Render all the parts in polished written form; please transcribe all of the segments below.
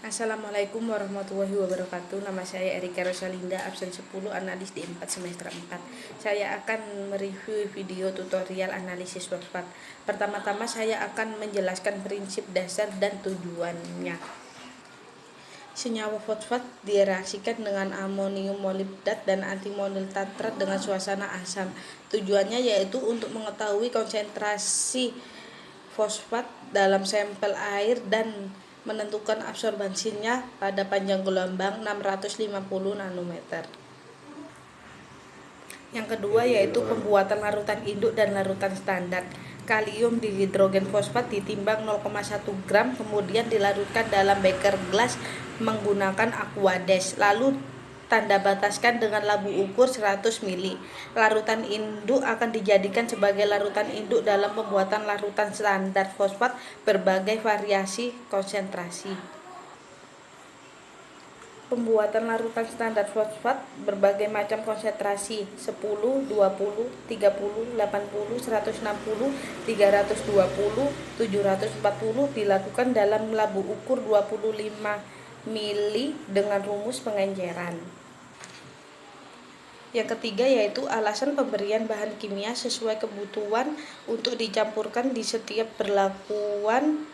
Assalamualaikum warahmatullahi wabarakatuh. Nama saya Erika Rosalinda, absen 10, analis di 4 semester 4. Saya akan mereview video tutorial analisis fosfat. Pertama-tama saya akan menjelaskan prinsip dasar dan tujuannya. Senyawa fosfat direaksikan dengan amonium molibdat dan antimonium nitrat dengan suasana asam. Tujuannya yaitu untuk mengetahui konsentrasi fosfat dalam sampel air dan menentukan absorbansinya pada panjang gelombang 650 nanometer. Yang kedua yaitu pembuatan larutan induk dan larutan standar. Kalium dihidrogen fosfat ditimbang 0,1 gram kemudian dilarutkan dalam beker gelas menggunakan Aquades. Lalu tanda bataskan dengan labu ukur 100 ml. Larutan induk akan dijadikan sebagai larutan induk dalam pembuatan larutan standar fosfat berbagai variasi konsentrasi. Pembuatan larutan standar fosfat berbagai macam konsentrasi 10, 20, 30, 80, 160, 320, 740 dilakukan dalam labu ukur 25 ml dengan rumus pengenceran. Yang ketiga yaitu alasan pemberian bahan kimia sesuai kebutuhan untuk dicampurkan di setiap perlakuan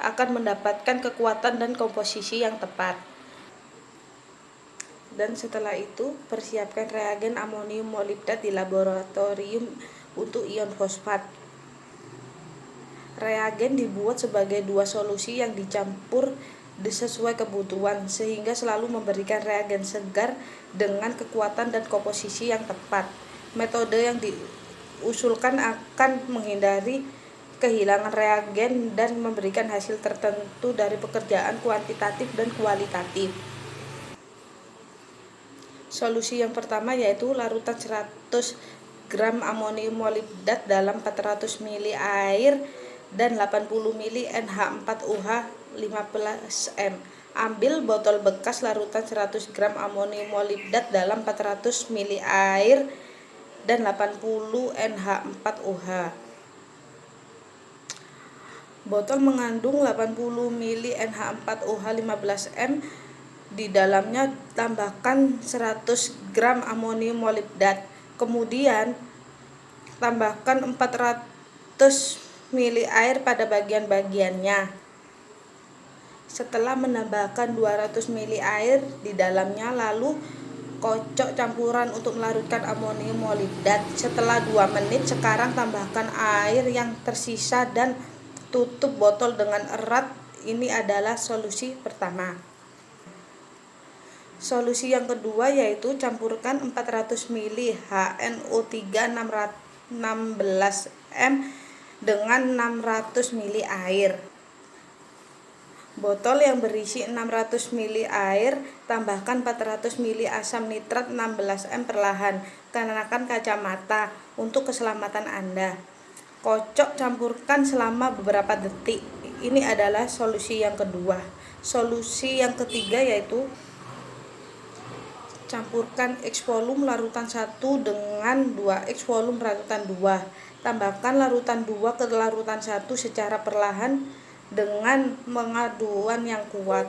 akan mendapatkan kekuatan dan komposisi yang tepat. Dan setelah itu persiapkan reagen amonium molibdat di laboratorium untuk ion fosfat. Reagen dibuat sebagai dua solusi yang dicampur sesuai kebutuhan sehingga selalu memberikan reagen segar dengan kekuatan dan komposisi yang tepat. Metode yang diusulkan akan menghindari kehilangan reagen dan memberikan hasil tertentu dari pekerjaan kuantitatif dan kualitatif. Solusi yang pertama yaitu larutan 100 gram amonium molibdat dalam 400 ml air dan 80 ml NH4OH 15M. Ambil botol bekas larutan 100 gram amonium molibdat dalam 400 ml air dan 80 NH4OH. Botol mengandung 80 ml NH4OH 15M. Di dalamnya tambahkan 100 gram amonium molibdat. Kemudian tambahkan 400 ml air pada bagian-bagiannya. Setelah menambahkan 200 ml air di dalamnya, lalu kocok campuran untuk melarutkan amonium molibdat. Setelah 2 menit, sekarang tambahkan air yang tersisa dan tutup botol dengan erat. Ini adalah solusi pertama. Solusi yang kedua yaitu campurkan 400 ml HNO3 16M dengan 600 ml air. Botol yang berisi 600 ml air, tambahkan 400 ml asam nitrat 16M perlahan. Kenakan kacamata untuk keselamatan Anda. Kocok campurkan selama beberapa detik. Ini adalah solusi yang kedua. Solusi yang ketiga yaitu campurkan X volume larutan 1 dengan 2X volume larutan 2. Tambahkan larutan 2 ke larutan 1 secara perlahan dengan pengaduan yang kuat.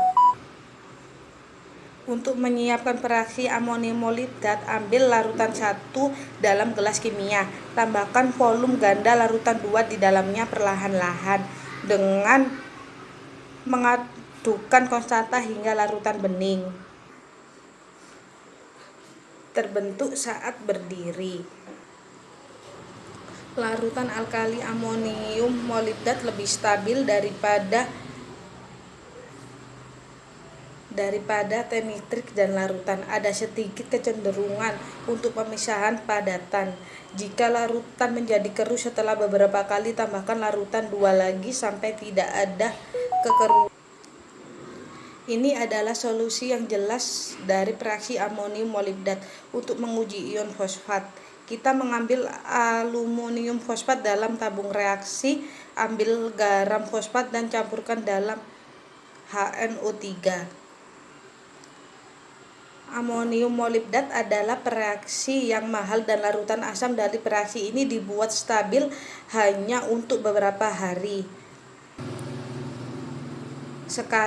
Untuk menyiapkan reaksi amonium molibdat, ambil larutan 1 dalam gelas kimia. Tambahkan volume ganda larutan 2 di dalamnya perlahan-lahan dengan mengadukan konstanta hingga larutan bening terbentuk saat berdiri. Larutan alkali amonium molibdat lebih stabil daripada T-nitrik dan larutan. Ada sedikit kecenderungan untuk pemisahan padatan. Jika larutan menjadi keruh setelah beberapa kali, tambahkan larutan 2 lagi sampai tidak ada kekeruhan. Ini adalah solusi yang jelas dari reaksi amonium molibdat. Untuk menguji ion fosfat, kita mengambil aluminium fosfat dalam tabung reaksi, ambil garam fosfat dan campurkan dalam HNO3. Amonium molibdat adalah reaksi yang mahal dan larutan asam dari reaksi ini dibuat stabil hanya untuk beberapa hari. Sekarang